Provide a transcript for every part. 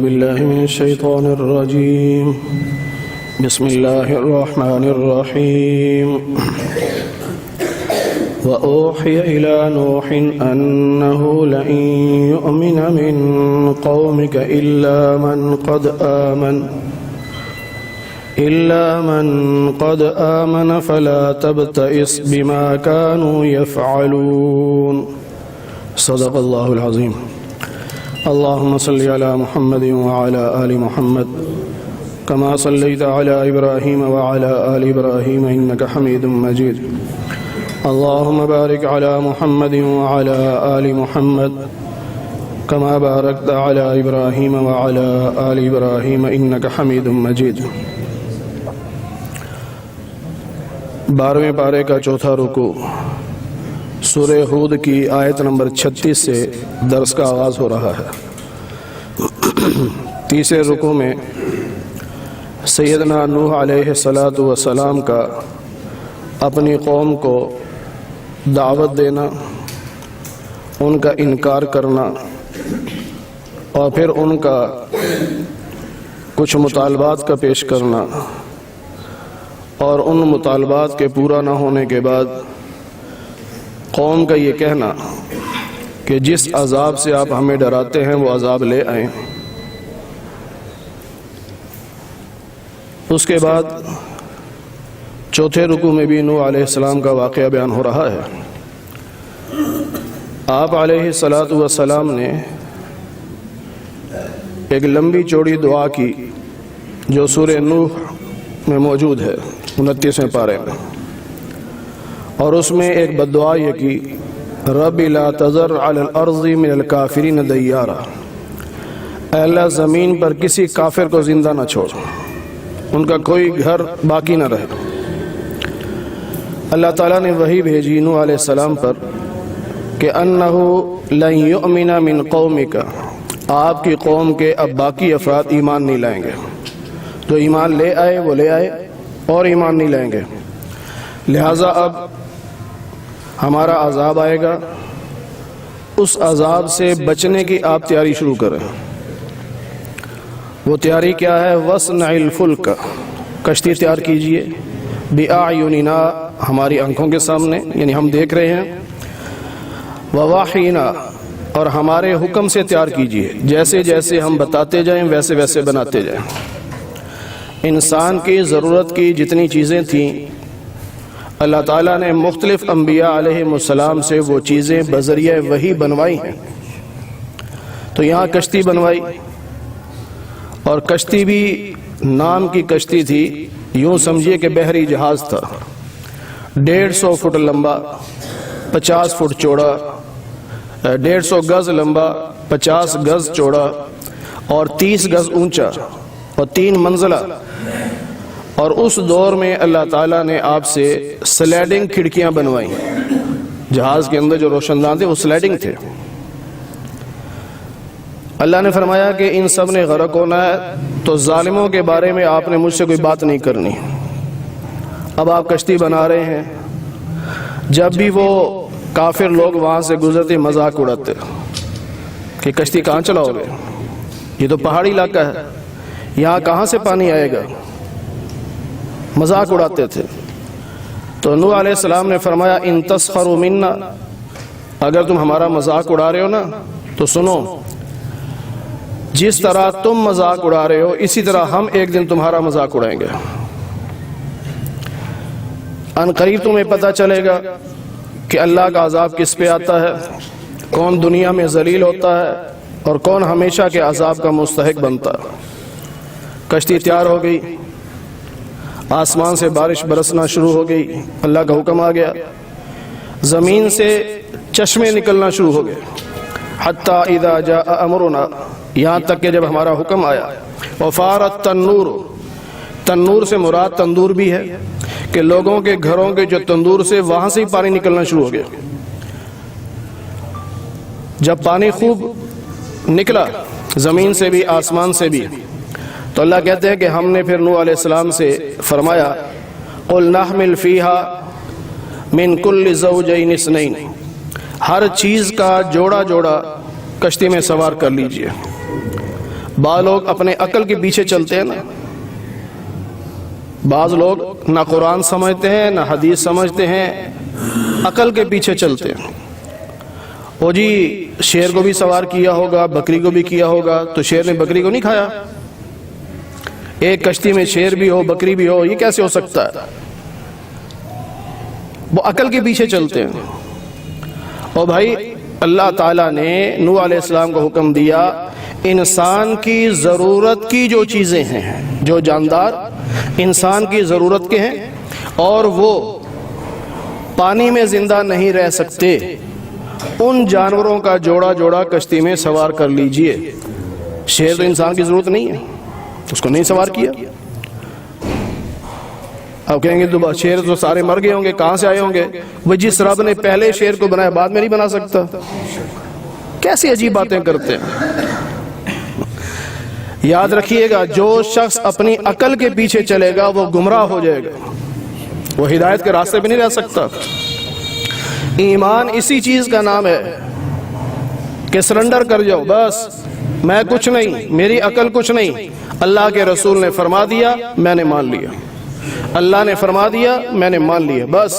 بالله من الشيطان الرجيم. بسم الله الرحمن الرحيم. وأوحي إلى نوح أنه لن يؤمن من قومك إلا من قد آمن فلا تبتئس بما كانوا يفعلون. صدق الله العظيم. اللهم صل على محمد وعلى آل محمد كما صليت على إبراهيم وعلى آل إبراهيم إنك حميد مجيد. اللهم بارك على محمد وعلى آل محمد كما باركت على إبراهيم وعلى آل إبراهيم إنك حميد مجيد. 12ویں پارے کا چوتھا رکوع سورہ ہود کی آیت نمبر 36 سے درس کا آغاز ہو رہا ہے. تیسرے رکوع میں سیدنا نوح علیہ السلام کا اپنی قوم کو دعوت دینا، ان کا انکار کرنا اور پھر ان کا کچھ مطالبات کا پیش کرنا، اور ان مطالبات کے پورا نہ ہونے کے بعد قوم کا یہ کہنا کہ جس عذاب سے آپ ہمیں ڈراتے ہیں وہ عذاب لے آئیں. اس کے بعد چوتھے رکوع میں بھی نوح علیہ السلام کا واقعہ بیان ہو رہا ہے. آپ علیہ السلام نے ایک لمبی چوڑی دعا کی جو سورہ نوح میں موجود ہے 29ویں پارے میں، اور اس میں ایک بددعا یہ کی، رب لا تذر علی الارض من الکافرین دیارا، اے اللہ زمین پر کسی کافر کو زندہ نہ چھوڑ، ان کا کوئی گھر باقی نہ رہے. اللہ تعالیٰ نے وحی بھیجی نوح علیہ السلام پر کہ انہ لن یؤمن من قومک، آپ کی قوم کے اب باقی افراد ایمان نہیں لائیں گے. جو ایمان لے آئے وہ لے آئے اور ایمان نہیں لائیں گے، لہٰذا اب ہمارا عذاب آئے گا. اس عذاب سے بچنے کی آپ تیاری شروع کریں. وہ تیاری کیا ہے؟ وَاصْنَعِ الْفُلْكَ، کشتی تیار کیجئے، بِأَعْيُنِنَا، ہماری آنکھوں کے سامنے، یعنی ہم دیکھ رہے ہیں، وَوَحْيِنَا، اور ہمارے حکم سے تیار کیجئے، جیسے جیسے ہم بتاتے جائیں ویسے ویسے بناتے جائیں. انسان کی ضرورت کی جتنی چیزیں تھیں اللہ تعالیٰ نے مختلف انبیاء علیہ السلام سے وہ چیزیں بذریعہ وحی بنوائی ہیں. تو یہاں کشتی بنوائی، اور کشتی بھی نام کی کشتی تھی، یوں سمجھیے کہ بحری جہاز تھا. 150 فٹ لمبا، 50 فٹ چوڑا، 150 گز لمبا، 50 گز چوڑا اور 30 گز اونچا اور 3 منزلہ. اور اس دور میں اللہ تعالیٰ نے آپ سے سلائڈنگ کھڑکیاں بنوائی. جہاز کے اندر جو روشن دان تھے وہ سلائڈنگ تھے. اللہ نے فرمایا کہ ان سب نے غرق ہونا ہے، تو ظالموں کے بارے میں آپ نے مجھ سے کوئی بات نہیں کرنی. اب آپ کشتی بنا رہے ہیں، جب بھی وہ کافر لوگ وہاں سے گزرتے مذاق اڑاتے کہ کشتی کہاں چلاؤ گے، یہ تو پہاڑی علاقہ ہے، یہاں کہاں سے پانی آئے گا، مذاق اڑاتے تھے. تو نوح علیہ السلام نے فرمایا ان تسخروا منا، اگر تم ہمارا مذاق اڑا رہے ہو نا تو سنو، جس طرح تم مذاق اڑا رہے ہو اسی طرح ہم ایک دن تمہارا مذاق اڑائیں گے. ان قریب تمہیں پتہ چلے گا کہ اللہ کا عذاب کس پہ آتا ہے، کون دنیا میں ذلیل ہوتا ہے اور کون ہمیشہ کے عذاب کا مستحق بنتا ہے. کشتی تیار ہو گئی، آسمان سے بارش برسنا شروع ہو گئی، اللہ کا حکم آ گیا، زمین سے چشمے نکلنا شروع ہو گئے. حتی اذا جاء امرنا، یہاں تک کہ جب ہمارا حکم آیا. وفارت تنور، تنور سے مراد تندور بھی ہے کہ لوگوں کے گھروں کے جو تندور سے وہاں سے ہی پانی نکلنا شروع ہو گیا. جب پانی خوب نکلا زمین سے بھی آسمان سے بھی، تو اللہ کہتے ہیں کہ ہم نے پھر نوح علیہ السلام سے فرمایا قُلْ نَحْمِلْ فِيهَا مِنْ كُلِّ زَوْجَيْنِ اثْنَيْنِ، ہر چیز کا جوڑا جوڑا کشتی میں سوار کر لیجئے. بعض لوگ اپنے عقل کے پیچھے چلتے ہیں نا، بعض لوگ نہ قرآن سمجھتے ہیں نہ حدیث سمجھتے ہیں، عقل کے پیچھے چلتے ہیں۔ وہ جی شیر کو بھی سوار کیا ہوگا، بکری کو بھی کیا ہوگا، تو شیر نے بکری کو نہیں کھایا؟ ایک کشتی میں شیر بھی ہو بکری بھی ہو، یہ کیسے ہو سکتا ہے؟ وہ عقل کے پیچھے چلتے ہیں۔ اور بھائی اللہ تعالیٰ نے نوح علیہ السلام کو حکم دیا، انسان کی ضرورت کی جو چیزیں ہیں، جو جاندار انسان کی ضرورت کے ہیں اور وہ پانی میں زندہ نہیں رہ سکتے، ان جانوروں کا جوڑا جوڑا کشتی میں سوار کر لیجئے۔ شیر تو انسان کی ضرورت نہیں ہے، اس کو نہیں سوار کیا۔ اب کہیں گے تو شیر تو سارے مر گئے ہوں گے، کہاں سے آئے ہوں گے؟ وہ جس رب نے پہلے شیر کو بنایا بعد میں نہیں بنا سکتا؟ کیسی عجیب باتیں کرتے ہیں۔ یاد رکھیے گا، جو شخص اپنی عقل کے پیچھے چلے گا وہ گمراہ ہو جائے گا، وہ ہدایت کے راستے پہ نہیں رہ سکتا۔ ایمان اسی چیز کا نام ہے کہ سرنڈر کر جاؤ، بس میں کچھ نہیں، میری عقل کچھ نہیں، اللہ کے رسول نے فرما دیا میں نے مان لیا، اللہ نے فرما دیا میں نے مان لیا، بس۔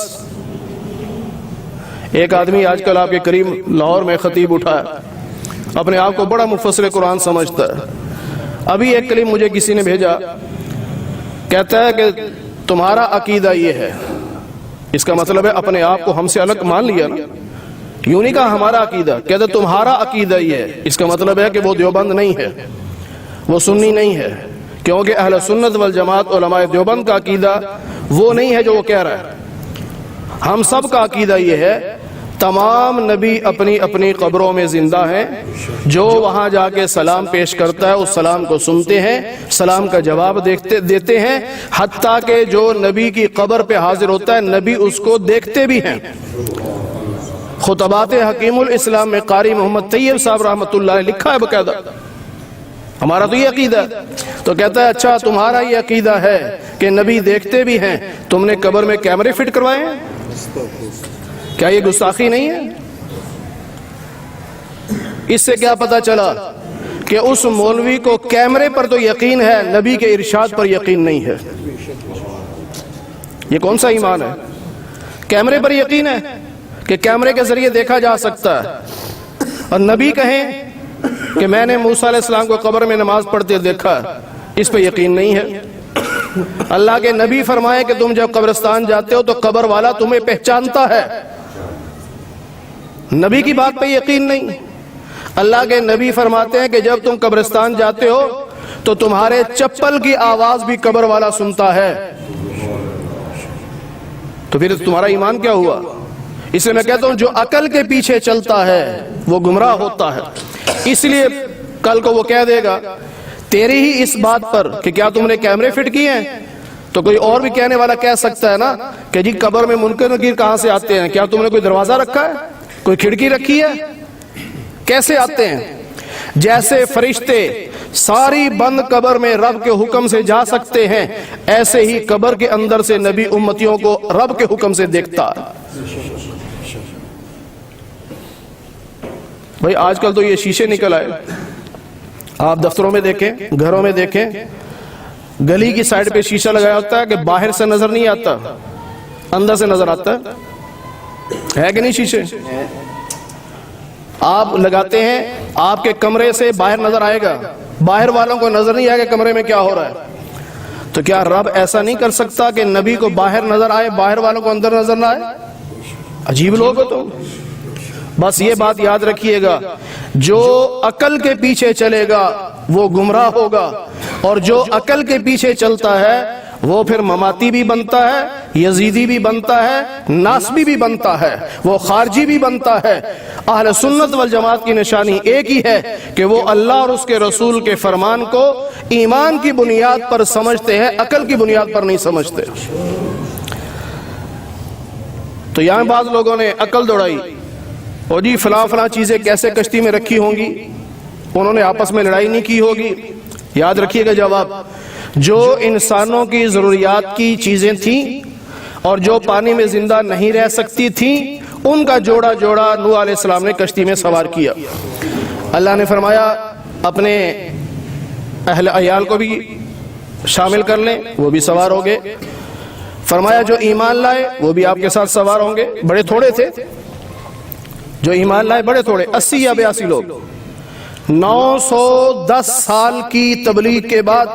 ایک آدمی آج کل آپ کے قریب لاہور میں خطیب اٹھا ہے، اپنے آپ کو بڑا مفسر قرآن سمجھتا ہے۔ ابھی ایک کلیم مجھے کسی نے بھیجا، کہتا ہے کہ تمہارا عقیدہ یہ ہے، اس کا مطلب ہے اپنے آپ کو ہم سے الگ مان لیا نا، یوں نہیں کہا ہمارا عقیدہ، کہتا تمہارا عقیدہ یہ ہے، اس کا مطلب ہے کہ وہ دیوبند نہیں ہے، وہ سنی نہیں ہے، کیونکہ اہل سنت والجماعت علماء دیوبند کا عقیدہ وہ نہیں ہے جو وہ کہہ رہا ہے۔ ہم سب کا عقیدہ یہ ہے، تمام نبی اپنی اپنی قبروں میں زندہ ہیں، جو وہاں جا کے سلام پیش کرتا ہے اس سلام کو سنتے ہیں، سلام کا جواب دیتے ہیں، حتیٰ کہ جو نبی کی قبر پہ حاضر ہوتا ہے نبی اس کو دیکھتے بھی ہیں۔ خطبات حکیم الاسلام میں قاری محمد طیب صاحب رحمۃ اللہ علیہ لکھا ہے باقاعدہ، ہمارا تو یہ عقیدہ ہے۔ تو کہتا ہے اچھا تمہارا یہ عقیدہ ہے کہ نبی دیکھتے بھی ہیں، تم نے قبر میں کیمرے فٹ کروائے ہیں؟ کیا یہ گستاخی نہیں ہے؟ اس سے کیا پتا چلا کہ اس مولوی کو کیمرے پر تو یقین ہے، نبی کے ارشاد پر یقین نہیں ہے۔ یہ کون سا ایمان ہے؟ کیمرے پر یقین ہے کہ کیمرے کے ذریعے دیکھا جا سکتا ہے، اور نبی کہیں کہ میں نے موسیٰ علیہ السلام کو قبر میں نماز پڑھتے دیکھا، اس پہ یقین نہیں ہے۔ اللہ کے نبی فرمائے کہ تم جب قبرستان جاتے ہو تو قبر والا تمہیں پہچانتا ہے، نبی کی بات پہ یقین نہیں۔ اللہ کے نبی فرماتے ہیں کہ جب تم قبرستان جاتے ہو تو تمہارے چپل کی آواز بھی قبر والا سنتا ہے، تو پھر تمہارا ایمان کیا ہوا؟ اس لیے میں کہتا ہوں جو عقل کے پیچھے چلتا ہے وہ گمراہ ہوتا ہے۔ اس لیے کل کو وہ کہہ دے گا تیری ہی اس بات پر کہ کیا تم نے کیمرے فٹ کیے ہیں، تو کوئی اور بھی کہنے والا کہہ سکتا ہے نا کہ جی قبر میں منکر نکیر کہاں سے آتے ہیں؟ کیا تم نے کوئی دروازہ رکھا ہے، کوئی کھڑکی رکھی ہے؟ کیسے آتے ہیں؟ جیسے فرشتے ساری بند قبر میں رب کے حکم سے جا سکتے ہیں، ایسے ہی قبر کے اندر سے نبی امتیوں کو رب کے حکم سے دیکھتا ہے۔ بھائی آج کل تو یہ شیشے نکل آئے، آپ دفتروں میں دیکھیں، گھروں میں دیکھیں، گلی کی سائڈ پہ شیشہ لگایا ہوتا ہے کہ باہر سے نظر نہیں آتا، اندر سے نظر آتا ہے کہ نہیں؟ شیشے آپ لگاتے ہیں، آپ کے کمرے سے باہر نظر آئے گا، باہر والوں کو نظر نہیں آئے گا کمرے میں کیا ہو رہا ہے۔ تو کیا رب ایسا نہیں کر سکتا کہ نبی کو باہر نظر آئے، باہر والوں کو اندر نظر نہ آئے؟ عجیب لوگ ہو تو۔ بس یہ بات یاد رکھیے گا، جو عقل کے پیچھے چلے گا وہ گمراہ ہوگا، اور جو عقل کے پیچھے چلتا ہے وہ پھر مماتی بھی بنتا ہے، یزیدی بھی بنتا ہے، ناسبی بھی بنتا ہے، وہ خارجی بھی بنتا ہے۔ اہل سنت والجماعت کی نشانی ایک ہی ہے کہ وہ اللہ اور اس کے رسول کے فرمان کو ایمان کی بنیاد پر سمجھتے ہیں، عقل کی بنیاد پر نہیں سمجھتے۔ تو یہاں بعض لوگوں نے عقل دوڑائی، اور جی فلاں فلاں چیزیں کیسے کشتی میں رکھی ہوں گی، انہوں نے آپس میں لڑائی نہیں کی ہوگی۔ یاد رکھیے گا جواب، جو انسانوں کی ضروریات کی چیزیں تھیں اور جو پانی میں زندہ نہیں رہ سکتی تھیں، ان کا جوڑا جوڑا نوح علیہ السلام نے کشتی میں سوار کیا۔ اللہ نے فرمایا اپنے اہل عیال کو بھی شامل کر لیں، وہ بھی سوار ہو گئے۔ فرمایا جو ایمان لائے وہ بھی آپ کے ساتھ سوار ہوں گے۔ بڑے تھوڑے تھے جو ایمان لائے، بڑے تھوڑے، 80 یا 82 لوگ۔ 910 سال کی تبلیغ کے بعد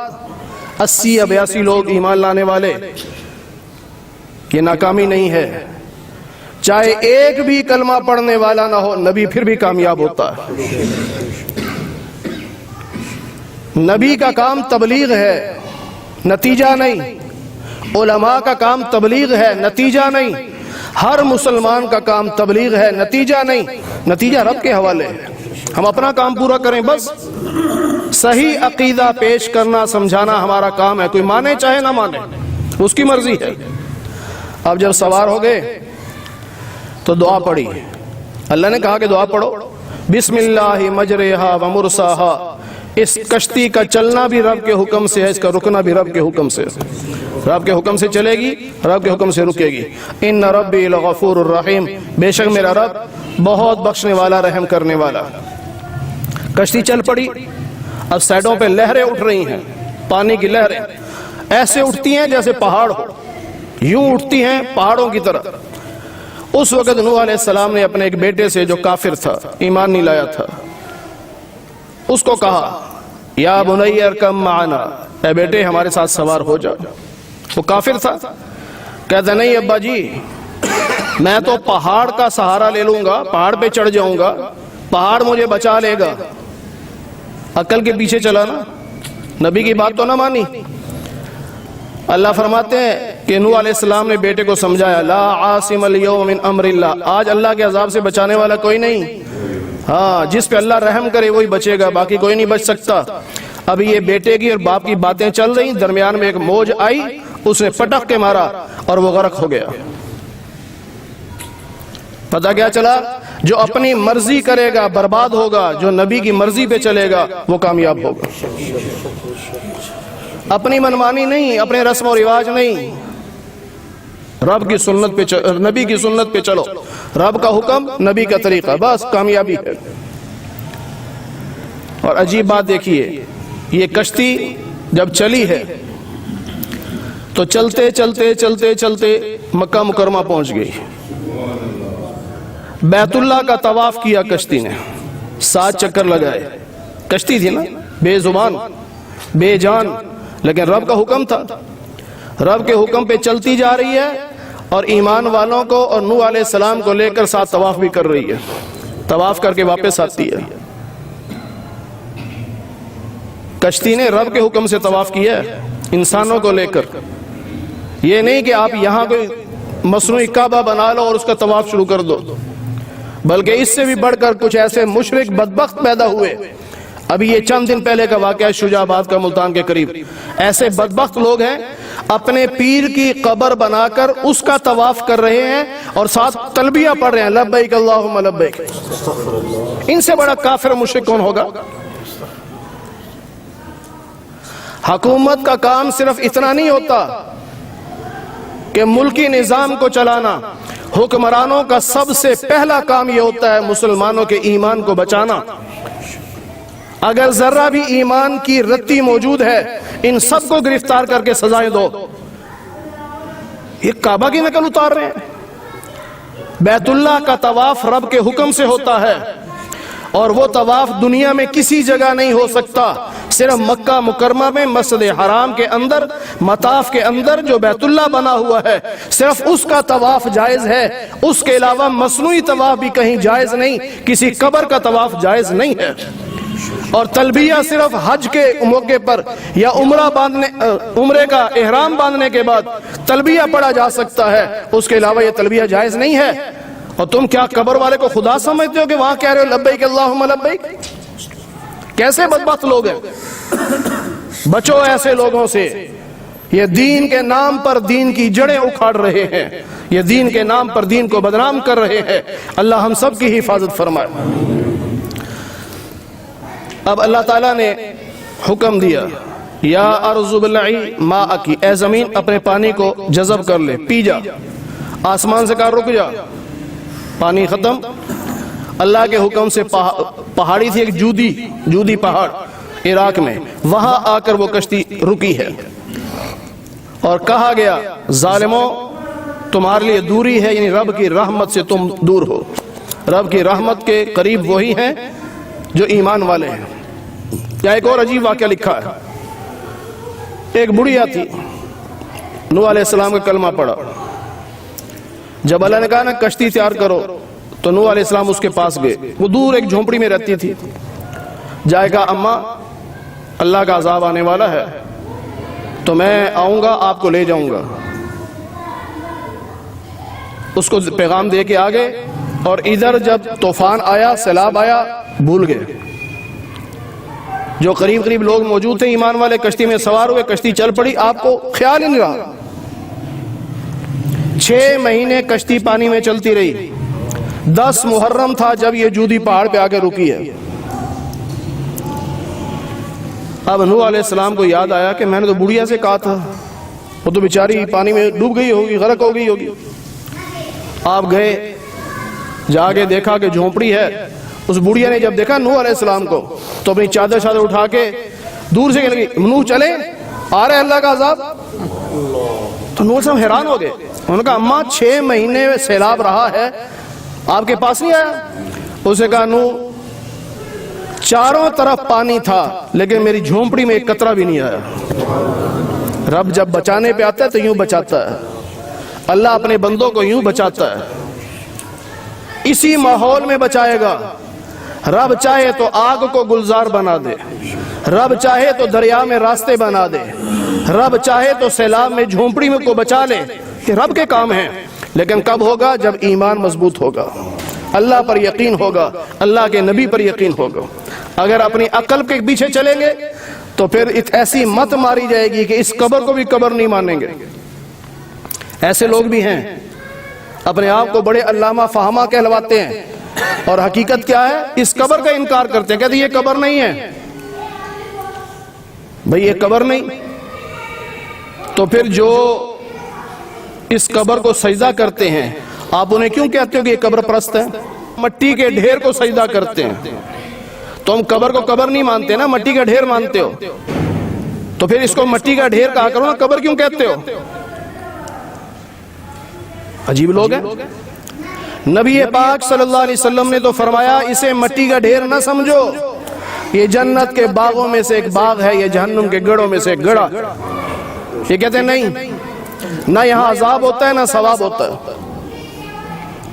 80 یا 82 لوگ ایمان لانے والے، یہ ناکامی نہیں ہے۔ چاہے ایک بھی کلمہ پڑھنے والا نہ ہو، نبی پھر بھی کامیاب ہوتا ہے۔ نبی کا کام تبلیغ ہے، نتیجہ نہیں۔ علماء کا کام تبلیغ ہے، نتیجہ نہیں۔ ہر مسلمان کا کام تبلیغ ہے، نتیجہ نہیں۔ نتیجہ رب کے حوالے ہے، ہم اپنا کام پورا کریں بس۔ صحیح عقیدہ پیش کرنا، سمجھانا ہمارا کام ہے، کوئی مانے چاہے نہ مانے، اس کی مرضی ہے۔ اب جب سوار ہو گئے تو دعا پڑھی۔ اللہ نے کہا کہ دعا پڑھو، بسم اللہ مجریہا و مرساہا۔ اس کشتی کا چلنا بھی رب کے حکم سے ہے، اس کا رکنا بھی رب کے حکم سے ہے۔ رب کے حکم سے چلے گی، رب کے حکم سے رکے گی۔ ان ربی لغفور الرحیم، بے شک میرا رب بہت بخشنے والا، رحم کرنے والا۔ کشتی چل پڑی۔ اب سائڈوں پہ لہریں اٹھ رہی ہیں، پانی کی لہریں ایسے اٹھتی ہیں جیسے پہاڑ ہو، یوں اٹھتی ہیں پہاڑوں کی طرح۔ اس وقت نوح علیہ السلام نے اپنے ایک بیٹے سے جو کافر تھا، ایمان نہیں لایا تھا، اس کو کہا یا بنی ارکب معنا، اے بیٹے ہمارے ساتھ سوار ہو جا۔ وہ کافر تھا، کہتا نہیں ابا جی میں تو پہاڑ کا سہارا لے لوں گا، پہاڑ پہ چڑھ جاؤں گا، پہاڑ مجھے بچا لے گا۔ عقل کے پیچھے چلا نا، نبی کی بات تو نہ مانی۔ اللہ فرماتے ہیں کہ نوح علیہ السلام نے بیٹے کو سمجھایا، لا عاصم اليوم من امر اللہ، آج اللہ کے عذاب سے بچانے والا کوئی نہیں۔ ہاں، جس پہ اللہ رحم کرے وہی بچے گا، باقی کوئی نہیں بچ سکتا۔ اب یہ بیٹے کی اور باپ کی باتیں چل رہی، درمیان میں ایک موج آئی، اس نے پٹک کے مارا اور وہ غرق ہو گیا۔ پتہ کیا چلا؟ جو اپنی مرضی کرے گا برباد ہوگا، جو نبی کی مرضی پہ چلے گا وہ کامیاب ہوگا۔ اپنی منمانی نہیں، اپنے رسم و رواج نہیں، رب کی سنت پہ نبی کی سنت پہ چلو، رب کا حکم، نبی کا طریقہ، بس کامیابی ہے۔ اور عجیب بات دیکھیے، یہ کشتی جب چلی ہے تو چلتے چلتے چلتے چلتے مکہ مکرمہ پہنچ گئی۔ بیت اللہ کا طواف کیا کشتی نے، 7 چکر لگائے۔ کشتی تھی نا، بے زبان بے جان، لیکن رب کا حکم تھا، رب کے حکم پہ چلتی جا رہی ہے، اور ایمان والوں کو اور نوح علیہ السلام کو لے کر 7 طواف بھی کر رہی ہے، طواف کر کے واپس آتی ہے۔ کشتی نے رب کے حکم سے طواف کیا ہے، انسانوں کو لے کر۔ یہ نہیں کہ آپ یہاں کوئی مصنوعی کعبہ بنا لو اور اس کا طواف شروع کر دو، بلکہ اس سے بھی بڑھ کر کچھ ایسے مشرک بدبخت پیدا ہوئے۔ ابھی یہ چند دن پہلے کا واقعہ ہے، شجاع آباد کا، ملتان کے قریب۔ ایسے بدبخت لوگ ہیں، اپنے پیر کی قبر بنا کر اس کا طواف کر رہے ہیں اور ساتھ تلبیہ پڑھ رہے ہیں، لبیک اللہم لبیک۔ ان سے بڑا کافر مشرک کون ہوگا؟ حکومت کا کام صرف اتنا نہیں ہوتا کہ ملکی نظام کو چلانا، حکمرانوں کا سب سے پہلا کام یہ ہوتا ہے مسلمانوں کے ایمان کو بچانا۔ اگر ذرہ بھی ایمان کی رتی موجود ہے، ان سب کو گرفتار کر کے سزائیں دو۔ یہ کعبہ کی نقل اتار رہے ہیں۔ بیت اللہ کا طواف رب کے حکم سے ہوتا ہے، اور وہ طواف دنیا میں کسی جگہ نہیں ہو سکتا، صرف مکہ مکرمہ میں مسجد حرام کے اندر، مطاف کے اندر جو بیت اللہ بنا ہوا ہے، صرف اس کا طواف جائز ہے۔ اس کے علاوہ مصنوعی طواف بھی کہیں جائز نہیں، کسی قبر کا طواف جائز نہیں ہے۔ اور تلبیہ صرف حج کے موقع پر یا عمرے کا احرام باندھنے کے بعد تلبیہ پڑھا جا سکتا ہے، اس کے علاوہ یہ تلبیہ جائز نہیں ہے۔ اور تم کیا قبر والے کو خدا سمجھتے ہو کہ وہاں کہہ رہے ہو لبیک اللہم لبیک؟ کیسے بدبخت لوگ ہیں! بچو ایسے لوگوں سے، یہ دین کے نام پر دین کی جڑیں اکھاڑ رہے ہیں، یہ دین کے نام پر دین کو بدنام کر رہے ہیں۔ اللہ ہم سب کی حفاظت فرمائے۔ اب اللہ تعالیٰ نے حکم دیا، یا ارض ابلعی ماءکی، اے زمین اپنے پانی کو جذب کر لے، پی جا۔ آسمان سے کہا رک جا، پانی ختم۔ اللہ کے حکم سے پہاڑی تھی ایک جودی پہاڑ، عراق میں، وہاں آ کر وہ کشتی رکی ہے اور کہا گیا ظالموں تمہارے لیے دوری ہے، یعنی رب کی رحمت سے تم دور ہو۔ رب کی رحمت کے قریب وہی ہیں جو ایمان والے ہیں۔ یہاں ایک اور عجیب واقعہ لکھا ہے، ایک بڑھیا تھی، نوح علیہ السلام کا کلمہ پڑھا، جب اللہ نے کہا نا کشتی تیار کرو تو نوح علیہ السلام اس کے پاس گئے، وہ دور ایک جھونپڑی میں رہتی تھی، جائے گا اماں اللہ کا عذاب آنے والا ہے تو میں آؤں گا آپ کو لے جاؤں گا۔ اس کو پیغام دے کے آگے، اور ادھر جب طوفان آیا، سیلاب آیا، بھول گئے۔ جو قریب قریب لوگ موجود تھے ایمان والے کشتی میں سوار ہوئے، کشتی چل پڑی، آپ کو خیال ہی نہیں رہا۔ 6 مہینے کشتی پانی میں چلتی رہی، 10 محرم تھا جب یہ جودی پہاڑ پہ آ کے رکی ہے۔ اب نوح علیہ السلام کو یاد آیا کہ میں نے تو بڑھیا سے کہا تھا، وہ تو بیچاری پانی میں ڈوب گئی ہوگی، غرق ہو گئی ہوگی۔ آپ گئے، جا کے دیکھا کہ جھونپڑی ہے۔ اس بڑھیا نے جب دیکھا نوح علیہ السلام کو تو اپنی چادر اٹھا کے دور سے کہنے لگی نوح چلے، آ رہے اللہ کا عذاب۔ تو نوح صاحب حیران ہو گئے، انہوں نے کہا اماں 6 مہینے سیلاب رہا ہے، آپ کے پاس نہیں آیا؟ اسے کہا نوح چاروں طرف پانی تھا لیکن میری جھونپڑی میں ایک قطرہ بھی نہیں آیا۔ رب جب بچانے پہ آتا ہے تو یوں بچاتا ہے، اللہ اپنے بندوں کو یوں بچاتا ہے، اسی ماحول میں بچائے گا۔ رب چاہے تو آگ کو گلزار بنا دے، رب چاہے تو دریا میں راستے بنا دے، رب چاہے تو سیلاب میں جھونپڑی میں کو بچا لے، کہ رب کے کام ہیں۔ لیکن کب ہوگا؟ جب ایمان مضبوط ہوگا، اللہ پر یقین ہوگا، اللہ کے نبی پر یقین ہوگا۔ اگر اپنی عقل کے پیچھے چلیں گے تو پھر ایسی مت ماری جائے گی کہ اس قبر کو بھی قبر نہیں مانیں گے۔ ایسے لوگ بھی ہیں اپنے آپ کو بڑے علامہ فہمہ کہلواتے ہیں، اور حقیقت کیا ہے؟ اس قبر کا انکار کرتے ہیں، کہتے ہیں یہ قبر نہیں ہے۔ بھئی یہ قبر نہیں تو پھر جو اس قبر کو سجدہ کرتے ہیں آپ انہیں کیوں کہتے ہو کہ یہ قبر پرست ہے؟ مٹی کے ڈھیر کو سجدہ کرتے ہیں، تم قبر کو قبر نہیں مانتے نا، مٹی کا ڈھیر مانتے ہو، تو پھر اس کو مٹی کا ڈھیر کہا کرو نا، قبر کیوں کہتے ہو؟ عجیب لوگ ہیں۔ نبی پاک صلی اللہ علیہ وسلم نے تو فرمایا اسے مٹی کا ڈھیر نہ سمجھو، یہ جنت کے باغوں میں سے ایک باغ ہے، یہ جہنم کے گڑھوں میں سے ایک گڑھا۔ یہ کہتے ہیں نہیں، نہ یہاں عذاب ہوتا ہے نہ ثواب ہوتا ہے۔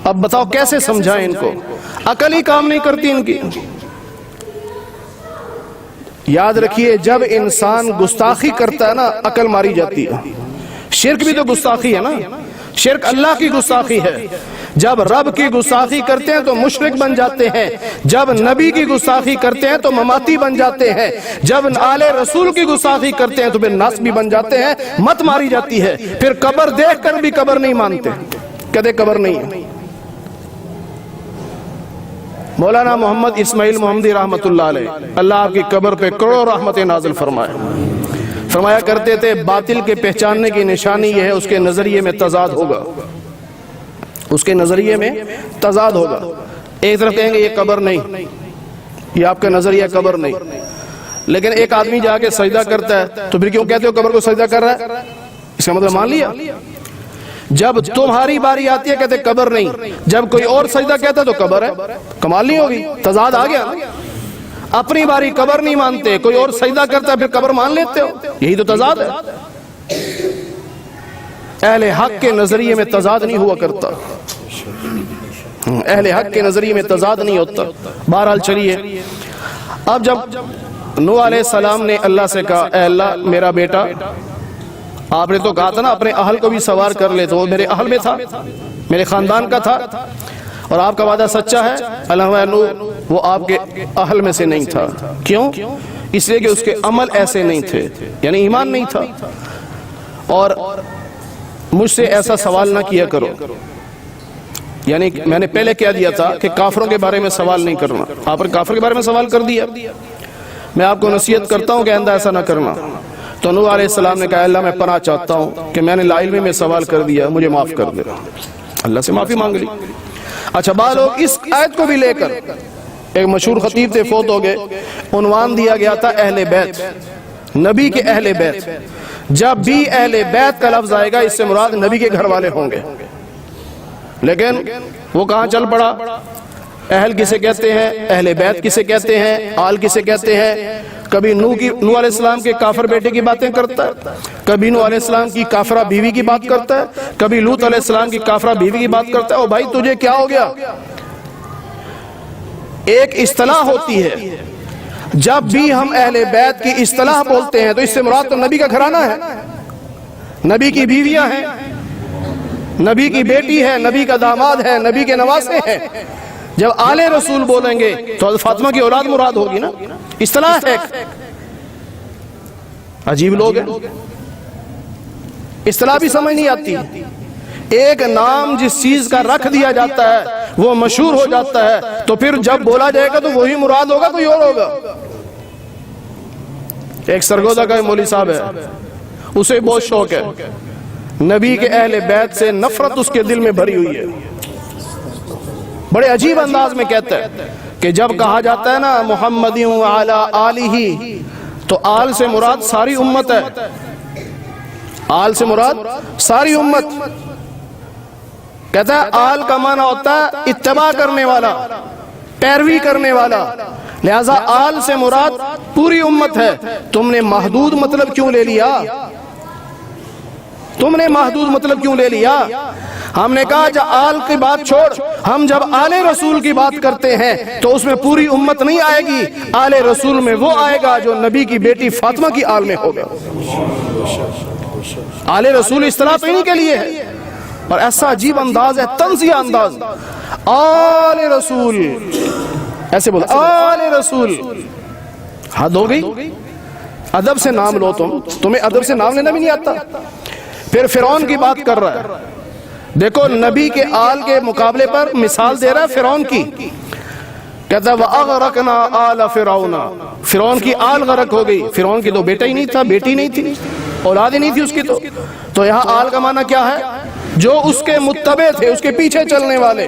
اب بتاؤ کیسے سمجھائیں ان کو؟ عقل ہی کام نہیں کرتی ان کی۔ یاد رکھیے جب انسان گستاخی کرتا ہے نا عقل ماری جاتی ہے۔ شرک بھی تو گستاخی ہے نا، شرک اللہ کی گستاخی ہے۔ جب رب کی گستاخی کرتے ہیں تو مشرک بن جاتے ہیں، جب نبی کی گستاخی کرتے ہیں تو مماتی بن جاتے ہیں، جب آل رسول کی گستاخی کرتے ہیں تو پھر ناسبی بن جاتے ہیں، مت ماری جاتی ہے۔ پھر قبر دیکھ کر بھی قبر نہیں مانتے، کہتے قبر نہیں ہے۔ مولانا محمد اسماعیل محمدی رحمت اللہ علیہ، اللہ آپ کی قبر پہ کروڑوں رحمت نازل فرمائے، فرمایا کرتے تھے باطل کے پہچاننے کی نشانی یہ ہے اس کے نظریے میں تضاد ہوگا، اس کے نظریے میں تضاد ہوگا۔ ایک طرف کہیں گے یہ قبر نہیں، یہ آپ کا نظریہ قبر نہیں، لیکن ایک آدمی جا کے سجدہ کرتا ہے تو پھر کیوں کہتے ہو قبر کو سجدہ کر رہا ہے؟ اس کا مطلب مان لیا۔ جب تمہاری باری آتی ہے کہتے قبر نہیں، جب کوئی اور سجدہ کہتا ہے تو قبر ہے، کمال نہیں ہوگی؟ تضاد آ گیا نا۔ اپنی باری قبر نہیں مانتے، کوئی اور سجدہ کرتا ہے پھر قبر مان لیتے ہو، یہی تو تضاد ہے۔ اہل حق کے نظریے میں تضاد نہیں ہوا کرتا، اہل حق کے نظریے میں تضاد نہیں ہوتا۔ بہرحال چلیے، اب جب نوح علیہ السلام نے اللہ سے کہا اے اللہ میرا بیٹا، آپ نے تو کہا تھا نا اپنے اہل کو بھی سوار کر لے، تو وہ میرے اہل میں تھا، میرے خاندان کا تھا، اور آپ کا وعدہ سچا ہے اللہ نوح وہ آپ کے اہل میں سے نہیں تھا۔ کیوں؟ اس لیے کہ اس کے عمل ایسے نہیں تھے، یعنی ایمان نہیں تھا۔ اور مجھ سے ایسا سوال نہ کیا کرو، یعنی میں نے پہلے کہہ دیا تھا کہ کافروں کے بارے میں سوال نہیں کرنا، آپ نے کافر کے بارے میں سوال کر دیا۔ میں آپ کو نصیحت کرتا ہوں کہ آئندہ ایسا نہ کرنا۔ تو نوح علیہ السلام نے کہا اللہ میں پناہ چاہتا ہوں کہ میں نے لا علمی میں سوال کر دیا، مجھے معاف کر دے۔ اللہ سے معافی مانگ لی۔ اچھا بعض لوگ اس آیت کو بھی لے کر ایک مشہور خطیب تھے، فوت ہو گئے، عنوان دیا گیا تھا اہل بیت، نبی کے اہل بیت۔ جب بھی اہل بیت کا لفظ آئے گا اس سے مراد نبی کے گھر والے ہوں گے، لیکن وہ کہاں چل پڑا؟ اہل کسے کہتے ہیں، اہل بیت کسے کہتے ہیں، آل کسے کہتے ہیں؟ کبھی نوح علیہ السلام کے کافر بیٹے کی باتیں کرتا ہے، کبھی نوح علیہ السلام کی کافرہ بیوی کی بات کرتا ہے، کبھی لوط علیہ السلام کی کافرہ بیوی کی بات کرتا ہے۔ او بھائی تجھے کیا ہو گیا؟ ایک اصطلاح ہوتی ہے، جب بھی ہم اہل بیت کی اصطلاح بولتے ہیں تو اس سے مراد تو نبی کا گھرانہ ہے، نبی کی بیویاں ہیں، نبی کی بیٹی ہے، نبی کا داماد ہے، نبی کے نواسے ہیں۔ جب آل رسول بولیں گے تو حضرت فاطمہ کی اولاد مراد ہوگی نا، اصطلاح ہے۔ عجیب لوگ ہیں، اصطلاح بھی سمجھ نہیں آتی۔ ایک نام جس چیز کا رکھ دیا جاتا ہے وہ مشہور ہو جاتا ہے، تو پھر جب بولا جائے گا تو وہی مراد ہوگا، کوئی اور ہوگا۔ ایک سرگودا کا مولوی صاحب ہے، اسے بہت شوق ہے، نبی کے اہل بیت سے نفرت اس کے دل میں بھری ہوئی ہے۔ بڑے عجیب انداز میں کہتا ہے کہ جب کہا جاتا ہے نا محمد وعلی آلہ، تو آل سے مراد ساری امت ہے، آل سے مراد ساری امت۔ کہتا ہے آل کا معنی ہوتا ہے اتباع کرنے والا، پیروی کرنے والا، لہذا آل سے مراد پوری امت ہے۔ تم نے محدود مطلب کیوں لے لیا؟ تم نے محدود مطلب کیوں لے لیا؟ ہم نے کہا جب آل کی بات چھوڑ، ہم جب آل رسول کی بات کرتے ہیں تو اس میں پوری امت نہیں آئے گی، آل رسول میں وہ آئے گا جو نبی کی بیٹی فاطمہ کی آل میں ہوگا۔ آل رسول اصطلاح تو انہی کے لیے ہے، اور ایسا عجیب انداز ہے، طنزیہ انداز، آل رسول، ایسے بولا آل رسول، حد ہو گئی۔ ادب سے نام لو، تمہیں ادب سے نام لینا بھی نہیں آتا۔ پھر فرعون کی بات کر رہا ہے، دیکھو نبی کے آل کے مقابلے پر مثال دے رہا ہے فرعون کی، کہتا ہے وَأَغْرَقْنَا آلَ فِرْعَوْنَ، فرعون کی آل غرق ہو گئی۔ فرعون کی تو بیٹا ہی نہیں تھا، بیٹی نہیں تھی، اولاد ہی نہیں تھی اس کی۔ تو یہاں آل کا معنی کیا ہے؟ جو اس کے متبع تھے، اس کے پیچھے چلنے والے۔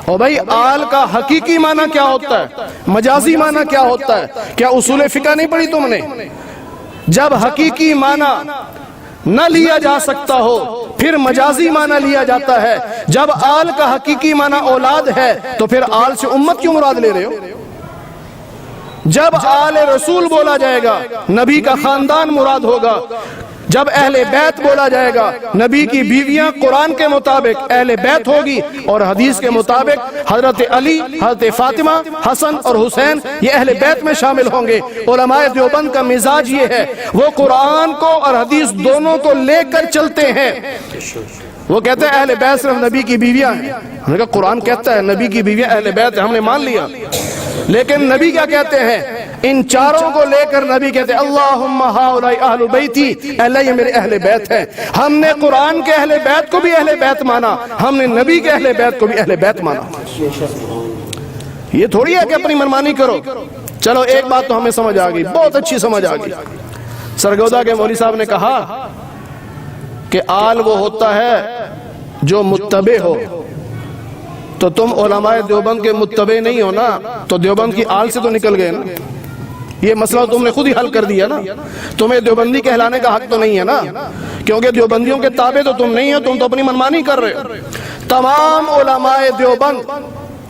اور بھائی آل کا حقیقی معنی کیا ہوتا ہے، مجازی معنی کیا ہوتا ہے؟ کیا اصول فقہ نہیں پڑھی تم نے؟ جب حقیقی معنی نہ لیا جا سکتا ہو پھر مجازی معنی لیا جاتا ہے۔ جب آل کا حقیقی معنی اولاد ہے تو پھر آل سے امت کیوں مراد لے رہے ہو؟ جب آل رسول بولا جائے گا نبی کا خاندان مراد ہوگا، جب اہل بیت بولا جائے گا نبی کی بیویاں قرآن کے مطابق اہل بیت ہوگی، اور حدیث کے مطابق حضرت علی، حضرت فاطمہ، حسن اور حسین یہ اہل بیت میں شامل ہوں گے۔ علماء دیوبند کا مزاج یہ ہے، وہ قرآن کو اور حدیث دونوں کو لے کر چلتے ہیں۔ وہ کہتے ہیں اہل بیت صرف نبی کی بیویاں ہیں، ہم نے کہا قرآن کہتا ہے نبی کی بیویاں اہل بیت ہیں، ہم نے مان لیا، لیکن نبی کیا کہتے ہیں؟ ان چاروں کو لے کر نبی کہتے ہیں اللہم ہؤلاء اہل بیتی، اللہ یہ میرے اہل بیت ہیں۔ ہم نے قرآن کے اہل بیت کو بھی اہل بیت مانا، ہم نے نبی کے اہل بیت کو بھی اہل بیت مانا۔ یہ تھوڑی ہے کہ اپنی منمانی کرو۔ چلو ایک بات تو ہمیں سمجھ آ گئی، بہت اچھی سمجھ آ گئی۔ سرگودا کے مولوی صاحب نے کہا کہ آل وہ ہوتا ہے جو متبع ہو، تو تم علماء دیوبند کے متبع نہیں ہو نا، تو دیوبند کی آل سے تو نکل گئے نا۔ یہ مسئلہ تم نے خود ہی حل کر دیا نا، تمہیں دیوبندی کہلانے کا حق تو نہیں ہے نا، کیونکہ دیوبندیوں کے تابع تو تم نہیں ہو، تم تو اپنی منمانی کر رہے ہو۔ تمام علماء دیوبند،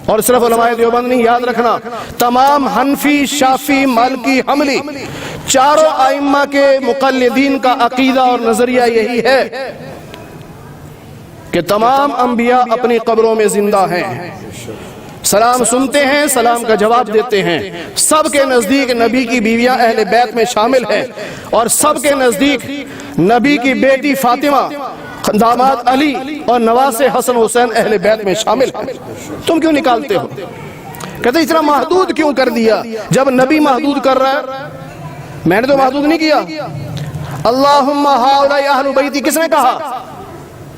اور صرف علماء دیوبند نہیں، یاد رکھنا تمام حنفی، شافعی، مالکی، حنبلی چاروں ائمہ کے مقلدین کا عقیدہ اور نظریہ یہی ہے کہ تمام انبیاء اپنی قبروں میں زندہ ہیں، سلام سنتے ہیں، سلام کا جواب دیتے ہیں۔ سب کے نزدیک نبی کی بیویاں اہل بیت میں شامل ہیں، اور سب کے نزدیک نبی کی بیٹی فاطمہ، داماد علی اور نواسے حسن حسین اہل بیت میں شامل ہیں۔ تم کیوں نکالتے ہو؟ کہتے اتنا محدود کیوں کر دیا؟ جب نبی محدود کر رہا ہے، میں نے تو محدود نہیں کیا۔ اللہم ہؤلاء اہل بیتی کس نے کہا؟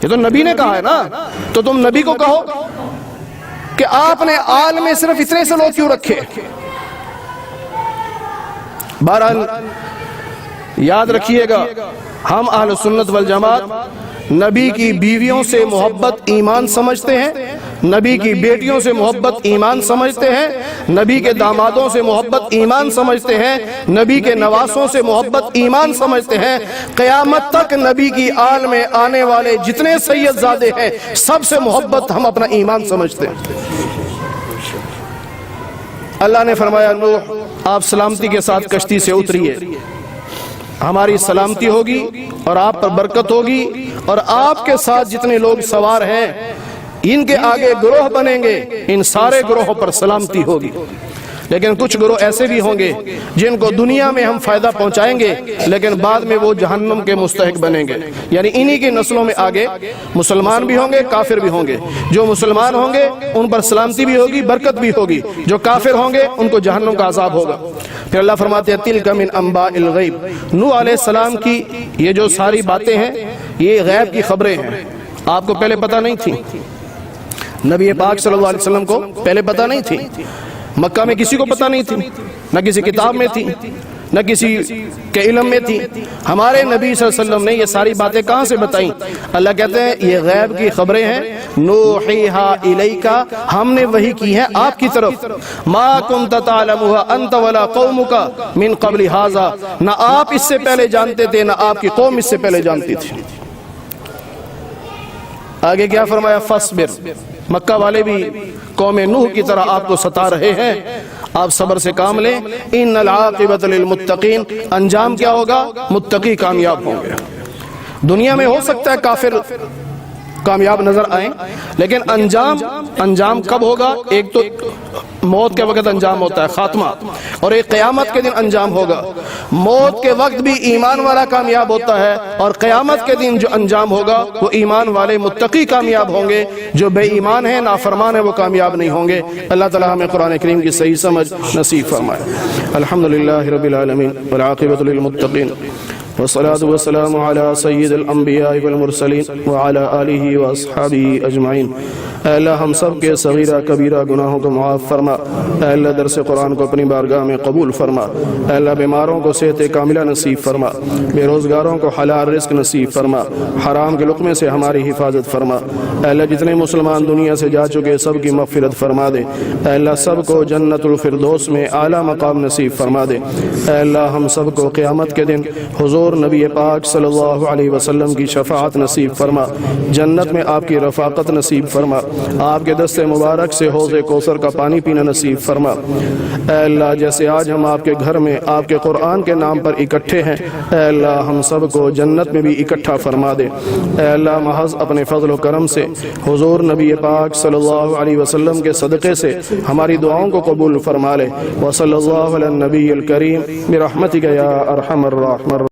یہ تو نبی نے کہا ہے نا، تو تم نبی کو کہو کہ آپ نے آل میں صرف اتنے سے لوگ کیوں رکھے؟ بہرحال یاد رکھیے گا، ہم اہل سنت والجماعت نبی کی بیویوں سے محبت ایمان سمجھتے ہیں، نبی کی بیٹیوں سے محبت ایمان سمجھتے ہیں، نبی کے دامادوں سے محبت ایمان سمجھتے ہیں، نبی کے نواسوں سے محبت ایمان سمجھتے ہیں، قیامت تک نبی کی آل میں آنے والے جتنے سید زادے ہیں سب سے محبت ہم اپنا ایمان سمجھتے ہیں۔ اللہ نے فرمایا نوح آپ سلامتی کے ساتھ کشتی سے اتریے، ہماری سلامتی ہوگی اور آپ پر برکت ہوگی، اور آپ کے ساتھ جتنے لوگ سوار ہیں ان کے آگے گروہ بنیں گے، ان سارے گروہوں پر سلامتی ہوگی۔ لیکن کچھ گروہ ایسے بھی ہوں گے جن کو دنیا میں ہم فائدہ پہنچائیں گے لیکن بعد میں وہ جہنم کے مستحق بنیں گے، یعنی انہی کی نسلوں میں آگے مسلمان بھی ہوں گے، کافر بھی ہوں گے۔ جو مسلمان ہوں گے ان پر سلامتی بھی ہوگی، برکت بھی ہوگی، جو کافر ہوں گے ان کو جہنم کا عذاب ہوگا۔ پھر اللہ فرماتے ہیں تِلْكَ مِنْ أَنْبَاءِ الْغَيْبِ، نوح علیہ السلام کی یہ جو ساری باتیں ہیں یہ غیب کی خبریں ہیں، آپ کو پہلے پتہ نہیں تھی، نبی پاک صلی اللہ علیہ وسلم کو پہلے پتہ نہیں تھی، مکہ میں کسی کو پتہ نہیں تھی، نہ کسی کتاب میں تھی، نہ کسی کے علم میں تھی۔ ہمارے نبی صلی اللہ علیہ وسلم نے یہ ساری باتیں کہاں سے بتائیں؟ اللہ کہتے ہیں یہ غیب کی خبریں ہیں، نوحیہا الیکا، ہم نے وحی کی ہے آپ کی طرف، ما کنت تعلمها انت ولا قومک من قبل ھذا، نہ آپ اس سے پہلے جانتے تھے نہ آپ کی قوم اس سے پہلے جانتی تھی۔ آگے کیا فرمایا؟ فاصبر، مکہ والے بھی قوم نوح کی طرح آپ کو ستا رہے ہیں، آپ صبر سے کام لیں، ان العاقبۃ للمتقین، انجام کیا ہوگا؟ متقی کامیاب ہوں گے۔ دنیا میں ہو سکتا ہے کافر کامیاب نظر آئیں لیکن انجام کب ہوگا؟ ایک تو موت کے وقت انجام ہوتا ہے خاتمہ، اور ایک قیامت کے دن انجام ہوگا۔ موت کے وقت بھی ایمان والا کامیاب ہوتا ہے، اور قیامت کے دن جو انجام ہوگا وہ ایمان والے متقی کامیاب ہوں گے، جو بے ایمان ہیں نافرمان ہیں وہ کامیاب نہیں ہوں گے۔ اللہ تعالی ہمیں قرآن کریم کی صحیح سمجھ نصیب فرمائے۔ الحمدللہ رب العالمین والعاقبۃ للمتقین، والصلاة والسلام على سید الانبیاء والمرسلین وعلى آلہ واصحابہ اجمعین۔ اے اللہ ہم سب کے صغیرہ کبیرہ گناہوں کو معاف فرما، اے اللہ درس قرآن کو اپنی بارگاہ میں قبول فرما، اے اللہ بیماروں کو صحت کاملہ نصیب فرما، بے روزگاروں کو حلال رزق نصیب فرما، حرام کے لقمے سے ہماری حفاظت فرما، اے اللہ جتنے مسلمان دنیا سے جا چکے سب کی مغفرت فرما دے، اے اللہ سب کو جنت الفردوس میں اعلیٰ مقام نصیب فرما دے، اے اللہ ہم سب کو قیامت کے دن حضور نبی پاک صلی اللہ علیہ وسلم کی شفاعت نصیب فرما، جنت میں آپ کی رفاقت نصیب فرما، آپ کے دست مبارک سے حوض کوثر کا پانی پینا نصیب فرما۔ اے اللہ جیسے آج ہم آپ کے گھر میں آپ کے قرآن کے نام پر اکٹھے ہیں، اے اللہ ہم سب کو جنت میں بھی اکٹھا فرما دے۔ اے اللہ محض اپنے فضل و کرم سے حضور نبی پاک صلی اللہ علیہ وسلم کے صدقے سے ہماری دعاؤں کو قبول فرما لے۔ وصلی اللہ علی النبی الکریم برحمتک یا ارحم الراحمین۔